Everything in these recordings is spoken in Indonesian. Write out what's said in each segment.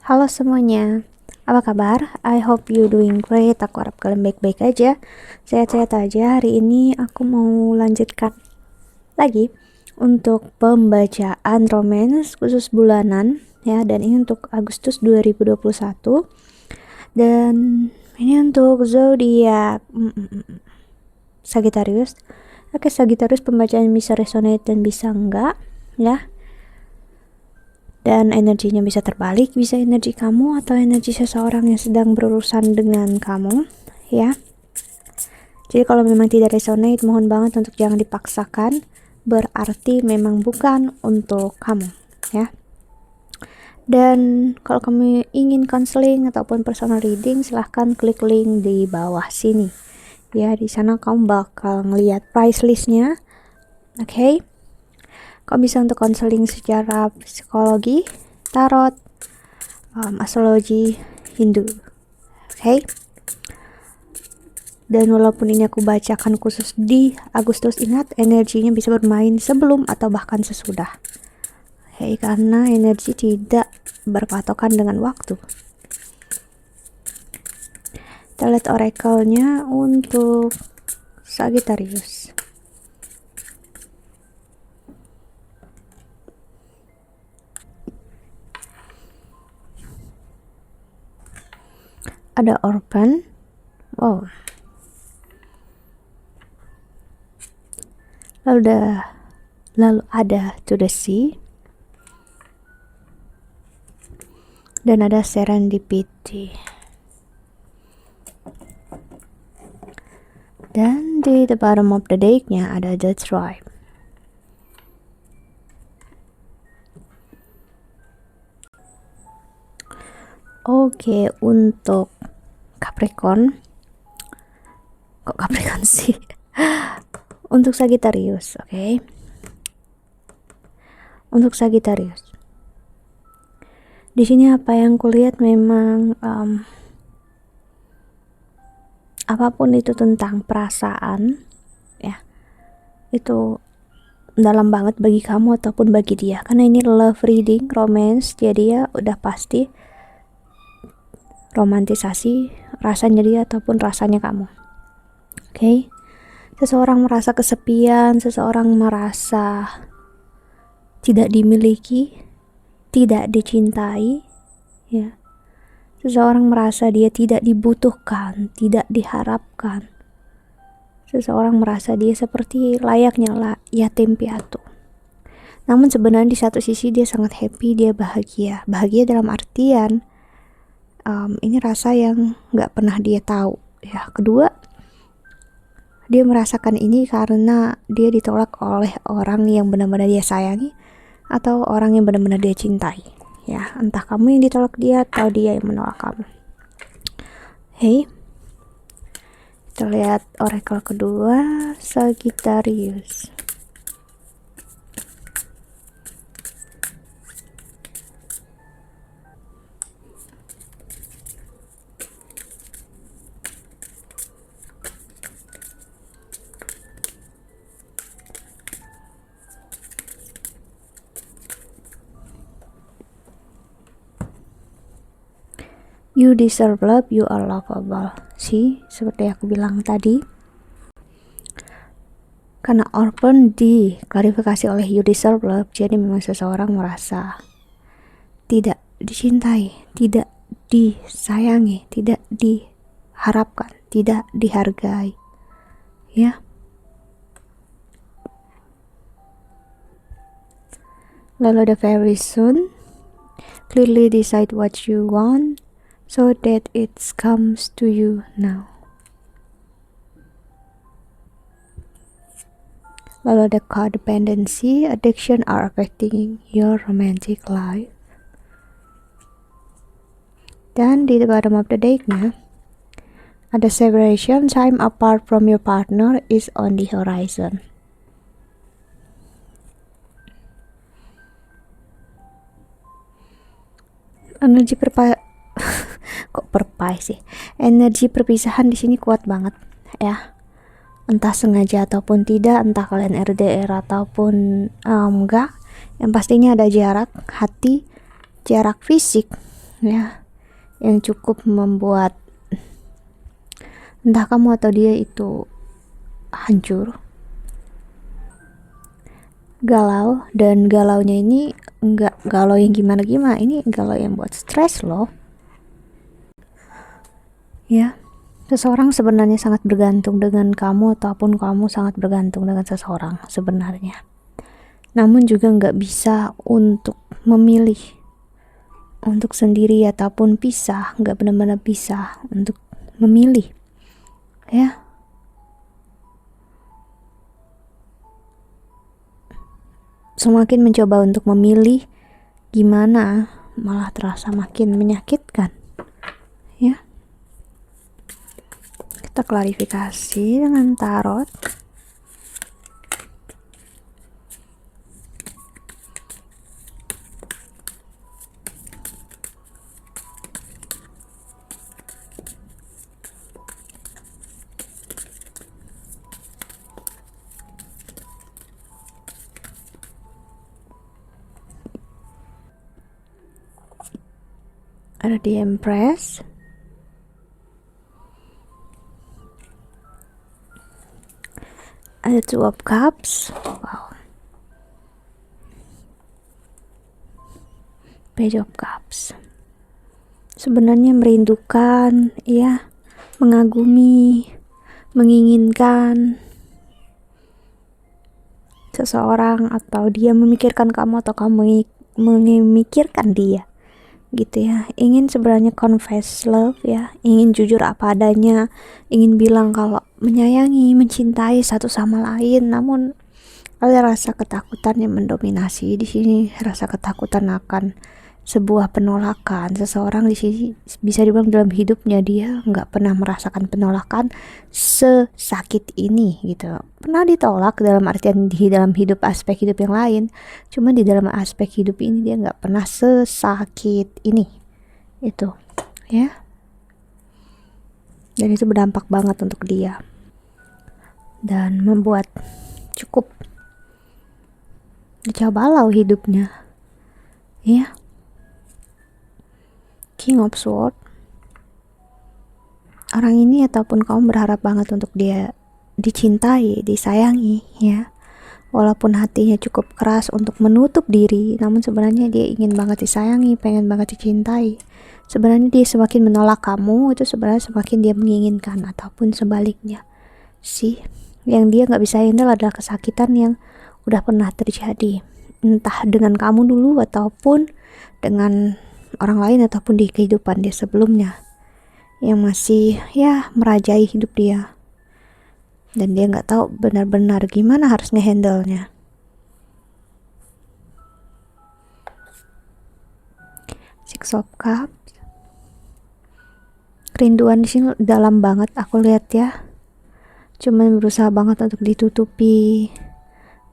Halo semuanya, apa kabar? I hope you doing great. Aku harap kalian baik-baik aja, sehat-sehat aja. Hari ini aku mau lanjutkan lagi untuk pembacaan romance khusus bulanan ya, dan ini untuk Agustus 2021 dan ini untuk zodiak Sagittarius. Oke, Sagittarius pembacaan bisa resonate dan bisa enggak ya. Dan energinya bisa terbalik, bisa energi kamu atau energi seseorang yang sedang berurusan dengan kamu ya. Jadi kalau memang tidak resonate, mohon banget untuk jangan dipaksakan, berarti memang bukan untuk kamu ya. Dan kalau kamu ingin counseling ataupun personal reading, silahkan klik link di bawah sini ya. Di sana kamu bakal ngelihat price listnya. Oke. Kamu bisa untuk konseling secara psikologi, tarot, astrologi, Hindu. Oke. Dan walaupun ini aku bacakan khusus di Agustus, ingat energinya bisa bermain sebelum atau bahkan sesudah. Oke, karena energi tidak berpatokan dengan waktu. Kita lihat oracle-nya untuk Sagittarius. Ada orphan. Wow. Lalu ada to the sea. Dan ada serendipity. Dan di the bottom of the deck-nya ada the tribe. Oke, untuk Capricorn. Kok Capricorn sih? Untuk Sagittarius, oke. Untuk Sagittarius. Di sini apa yang kulihat memang apapun itu tentang perasaan ya, itu dalam banget bagi kamu ataupun bagi dia, karena ini love reading, romance, jadi ya udah pasti romantisasi rasanya dia ataupun rasanya kamu. Oke. Seseorang merasa kesepian, seseorang merasa tidak dimiliki, tidak dicintai ya. Seseorang merasa dia tidak dibutuhkan, tidak diharapkan. Seseorang merasa dia seperti layaknya yatim piatu. Namun sebenarnya di satu sisi dia sangat happy, dia bahagia. Bahagia dalam artian ini rasa yang gak pernah dia tahu ya. Kedua, dia merasakan ini karena dia ditolak oleh orang yang benar-benar dia sayangi atau orang yang benar-benar dia cintai ya. Entah kamu yang ditolak dia atau dia yang menolak kamu. Hey, kita lihat oracle kedua, Sagittarius. You deserve love, you are lovable. See, seperti aku bilang tadi, karena orphan diklarifikasi oleh you deserve love, jadi memang seseorang merasa tidak dicintai, tidak disayangi, tidak diharapkan, tidak dihargai ya. Lalu ada very soon, clearly decide what you want so that it comes to you now. Lalu ada codependency, addiction are affecting your romantic life. Dan di the bottom of the deck-nya ada separation, time apart from your partner is on the horizon. Energi energi perpisahan di sini kuat banget ya. Entah sengaja ataupun tidak, entah kalian RDR ataupun enggak, yang pastinya ada jarak hati, jarak fisik ya, yang cukup membuat entah kamu atau dia itu hancur, galau. Dan galaunya ini enggak galau yang gimana-gimana, ini galau yang buat stres loh. Ya, seseorang sebenarnya sangat bergantung dengan kamu ataupun kamu sangat bergantung dengan seseorang sebenarnya. Namun juga nggak bisa untuk memilih untuk sendiri ataupun pisah, nggak benar-benar pisah untuk memilih, ya. Semakin mencoba untuk memilih gimana, malah terasa makin menyakitkan, ya. Kita klarifikasi dengan tarot. Ada di Empress, ada Two of Cups, wow, Page of Cups. Sebenarnya merindukan, ya, mengagumi, menginginkan seseorang, atau dia memikirkan kamu atau kamu memikirkan dia, gitu ya. Ingin sebenarnya confess love, ya, ingin jujur apa adanya, ingin bilang kalau menyayangi, mencintai satu sama lain. Namun ada rasa ketakutan yang mendominasi di sini, rasa ketakutan akan sebuah penolakan. Seseorang di sini bisa dibilang dalam hidupnya dia nggak pernah merasakan penolakan sesakit ini, gitu. Pernah ditolak dalam artian di dalam hidup, aspek hidup yang lain, cuma di dalam aspek hidup ini dia nggak pernah sesakit ini, itu, ya. Dan itu berdampak banget untuk dia dan membuat cukup kacau balau hidupnya, ya. King of Swords. Orang ini ataupun kamu berharap banget untuk dia dicintai, disayangi, ya. Walaupun hatinya cukup keras untuk menutup diri, namun sebenarnya dia ingin banget disayangi, pengen banget dicintai. Sebenarnya dia semakin menolak kamu, itu sebenarnya semakin dia menginginkan, ataupun sebaliknya. Yang dia nggak bisa handle adalah kesakitan yang udah pernah terjadi, entah dengan kamu dulu ataupun dengan orang lain ataupun di kehidupan dia sebelumnya, yang masih, ya, merajai hidup dia, dan dia nggak tahu benar-benar gimana harus ngehandle-nya. Six of Cups. Kerinduan di sini dalam banget aku lihat, ya. Cuman berusaha banget untuk ditutupi,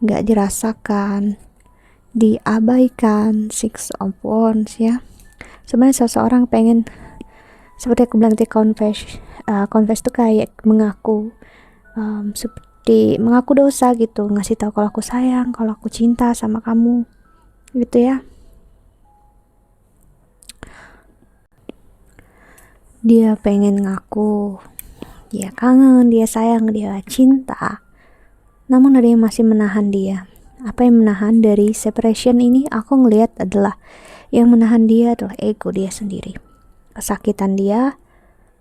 nggak dirasakan, diabaikan. Six of Wands, ya. Sebenarnya seseorang pengen, seperti aku bilang tadi, confess tuh kayak mengaku, seperti mengaku dosa gitu, ngasih tahu kalau aku sayang, kalau aku cinta sama kamu, gitu ya. Dia pengen ngaku dia kangen, dia sayang, dia cinta, namun ada yang masih menahan dia. Apa yang menahan dari separation ini? Aku ngelihat adalah yang menahan dia adalah ego dia sendiri, kesakitan dia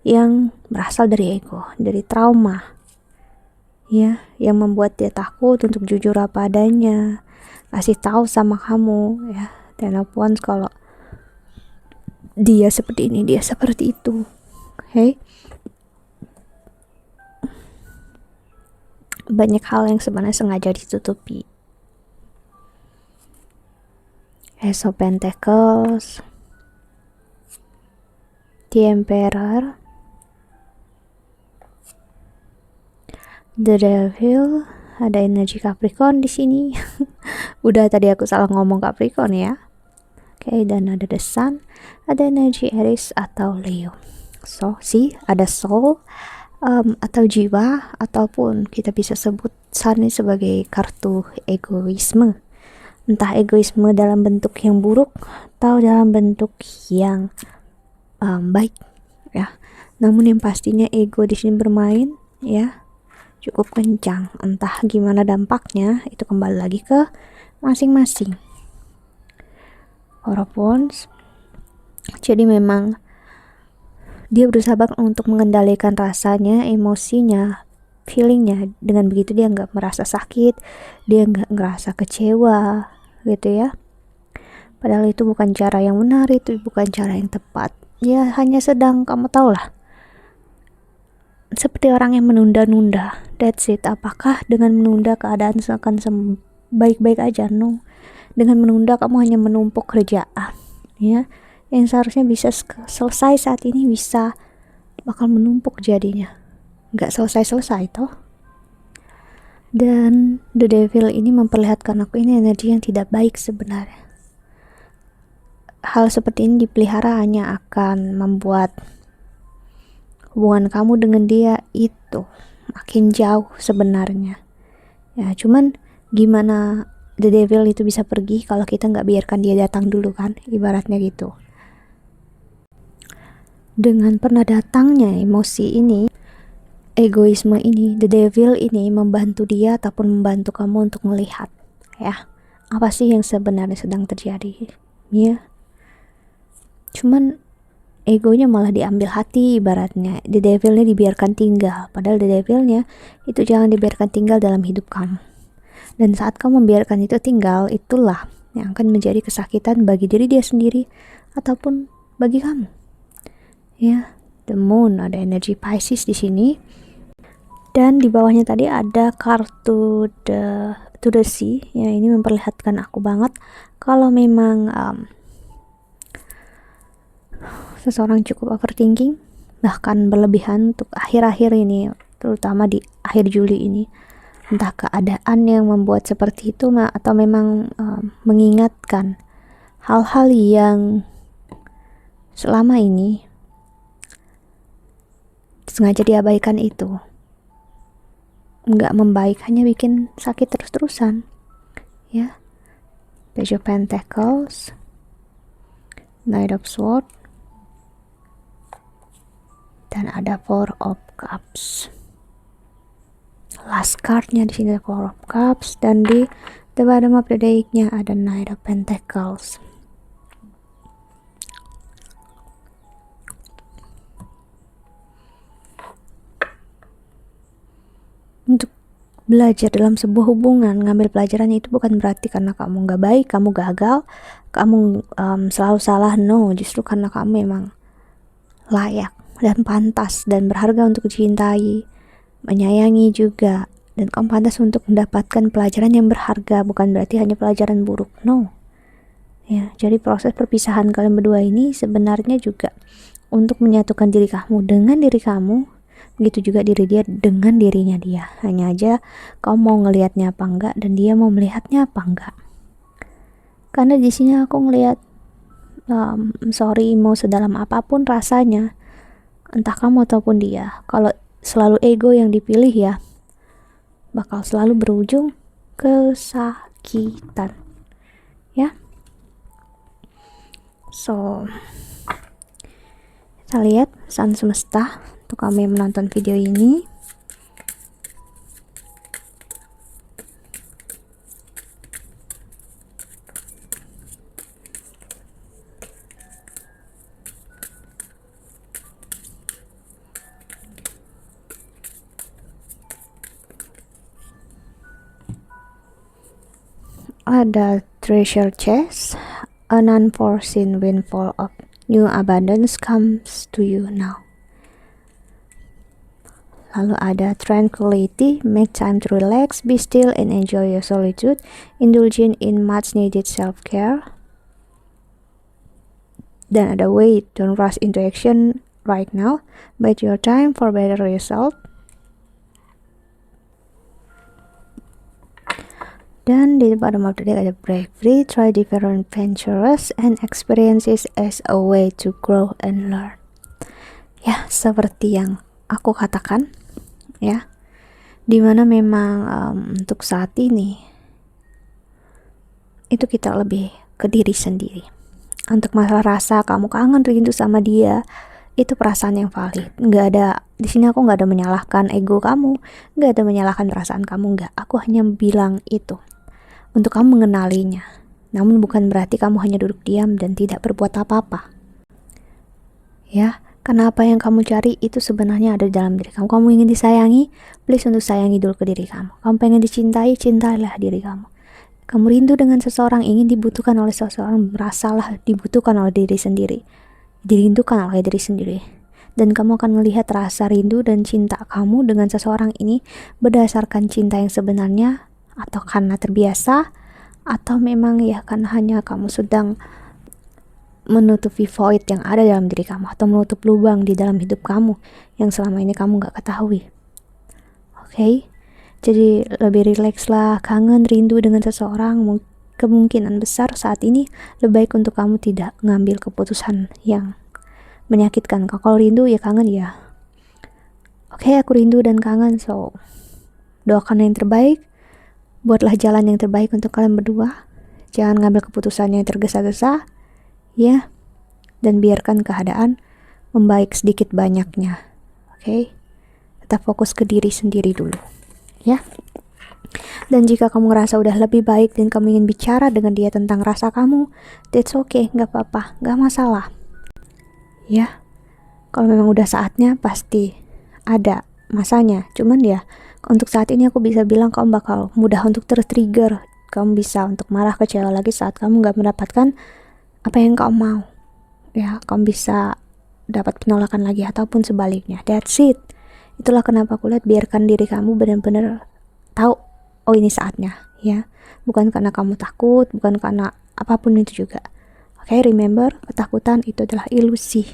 yang berasal dari ego, dari trauma, ya, yang membuat dia takut untuk jujur apa adanya, kasih tahu sama kamu, ya, telepon kalau dia seperti ini, dia seperti itu. Okay? Banyak hal yang sebenarnya sengaja ditutupi. Ace of Pentacles, The Emperor, The Devil, ada energi Capricorn di sini. Udah tadi aku salah ngomong Capricorn, ya. Oke, dan ada The Sun, ada energi Aries atau Leo. So, ada soul, atau jiwa, ataupun kita bisa sebut Sun ini sebagai kartu egoisme. Entah egoisme dalam bentuk yang buruk atau dalam bentuk yang baik ya. Namun yang pastinya ego di sini bermain ya cukup kencang. Entah gimana dampaknya, itu kembali lagi ke masing-masing. Walaupun jadi memang dia berusaha banget untuk mengendalikan rasanya, emosinya, feelingnya. Dengan begitu dia nggak merasa sakit, dia nggak ngerasa kecewa gitu ya. Padahal itu bukan cara yang benar, itu bukan cara yang tepat. Ya hanya sedang, kamu tahu lah, seperti orang yang menunda-nunda. That's it. Apakah dengan menunda keadaan akan baik-baik aja? No. Dengan menunda kamu hanya menumpuk kerjaan ya, yang seharusnya bisa selesai saat ini bisa bakal menumpuk jadinya, nggak selesai-selesai toh. Dan the devil ini memperlihatkan aku ini energi yang tidak baik sebenarnya. Hal seperti ini dipelihara hanya akan membuat hubungan kamu dengan dia itu makin jauh sebenarnya ya. Cuman gimana the devil itu bisa pergi kalau kita nggak biarkan dia datang dulu kan, ibaratnya gitu. Dengan pernah datangnya emosi ini, egoisme ini, the devil ini membantu dia ataupun membantu kamu untuk melihat ya apa sih yang sebenarnya sedang terjadi ya. Cuman egonya malah diambil hati, ibaratnya the devilnya dibiarkan tinggal, padahal the devilnya itu jangan dibiarkan tinggal dalam hidup kamu. Dan saat kamu membiarkan itu tinggal, itulah yang akan menjadi kesakitan bagi diri dia sendiri ataupun bagi kamu ya. The moon, ada energi Pisces di sini, dan di bawahnya tadi ada kartu to the sea ya. Ini memperlihatkan aku banget kalau memang seseorang cukup overthinking, bahkan berlebihan untuk akhir-akhir ini, terutama di akhir Juli ini. Entah keadaan yang membuat seperti itu atau memang mengingatkan hal-hal yang selama ini sengaja diabaikan, itu nggak membaik, hanya bikin sakit terus-terusan ya. Page of Pentacles, Knight of Swords, dan ada Four of Cups. Last cardnya di sini Four of Cups, dan di the bottom of the deck-nya ada Knight of Pentacles. Untuk belajar dalam sebuah hubungan, ngambil pelajarannya itu bukan berarti karena kamu nggak baik, kamu gagal, kamu selalu salah. No, justru karena kamu memang layak dan pantas dan berharga untuk dicintai, menyayangi juga, dan kamu pantas untuk mendapatkan pelajaran yang berharga, bukan berarti hanya pelajaran buruk. No ya. Jadi proses perpisahan kalian berdua ini sebenarnya juga untuk menyatukan diri kamu dengan diri kamu, begitu juga diri dia dengan dirinya dia. Hanya aja kamu mau ngelihatnya apa enggak dan dia mau melihatnya apa enggak. Karena di sini aku ngelihat sorry, mau sedalam apapun rasanya, entah kamu ataupun dia, kalau selalu ego yang dipilih ya, bakal selalu berujung kesakitan ya. So kita lihat sang semesta untuk kamu yang menonton video ini. Ada treasure chest, an unforeseen windfall of new abundance comes to you now. Lalu ada tranquility, make time to relax, be still and enjoy your solitude, indulging in much needed self-care. Dan ada wait, don't rush into action right now, bide your time for better result. Dan di bottom of the deck ada break free, try different ventures and experiences as a way to grow and learn. Ya, seperti yang aku katakan ya, dimana memang untuk saat ini itu kita lebih ke diri sendiri. Untuk masalah rasa kamu kangen rindu sama dia, itu perasaan yang valid. Nggak ada di sini, aku nggak ada menyalahkan ego kamu, nggak ada menyalahkan perasaan kamu, nggak. Aku hanya bilang itu untuk kamu mengenalinya. Namun bukan berarti kamu hanya duduk diam dan tidak berbuat apa-apa. Ya, karena apa yang kamu cari itu sebenarnya ada di dalam diri kamu. Kamu ingin disayangi, please untuk sayangi dulu ke diri kamu. Kamu pengen dicintai, cintailah diri kamu. Kamu rindu dengan seseorang, ingin dibutuhkan oleh seseorang, merasalah dibutuhkan oleh diri sendiri, dirindukan oleh diri sendiri. Dan kamu akan melihat rasa rindu dan cinta kamu dengan seseorang ini berdasarkan cinta yang sebenarnya, atau karena terbiasa, atau memang ya karena hanya kamu sedang menutupi void yang ada dalam diri kamu, atau menutup lubang di dalam hidup kamu yang selama ini kamu gak ketahui. Oke? Jadi lebih rileks lah, kangen, rindu dengan seseorang, kemungkinan besar saat ini lebih baik untuk kamu tidak ngambil keputusan yang menyakitkan. Kalau rindu ya kangen ya. Oke, aku rindu dan kangen, so doakan yang terbaik, buatlah jalan yang terbaik untuk kalian berdua. Jangan ngambil keputusan yang tergesa-gesa, ya, dan biarkan keadaan membaik sedikit banyaknya. Oke? Tetap fokus ke diri sendiri dulu, ya. Dan jika kamu ngerasa udah lebih baik dan kamu ingin bicara dengan dia tentang rasa kamu, that's okay, gak apa-apa, gak masalah, ya. Kalau memang udah saatnya pasti ada masanya. Cuman ya untuk saat ini aku bisa bilang kamu bakal mudah untuk tertrigger. Kamu bisa untuk marah ke cewek lagi saat kamu gak mendapatkan apa yang kamu mau, ya. Kamu bisa dapat penolakan lagi ataupun sebaliknya. That's it. Itulah kenapa aku lihat biarkan diri kamu benar-benar tahu, oh ini saatnya, ya. Bukan karena kamu takut, bukan karena apapun itu juga. Oke, remember, ketakutan itu adalah ilusi.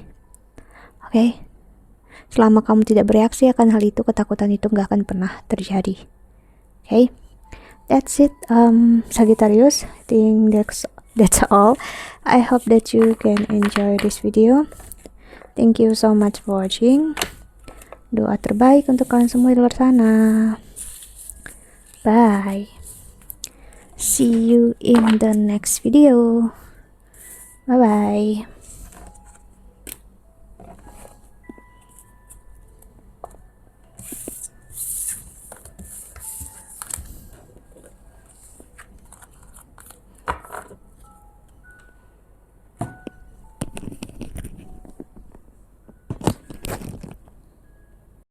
Oke, selama kamu tidak bereaksi akan hal itu, ketakutan itu gak akan pernah terjadi. Oke, that's it, Sagittarius. I think that's all. I hope that you can enjoy this video. Thank you so much for watching. Doa terbaik untuk kalian semua di luar sana. Bye. See you in the next video. Bye bye.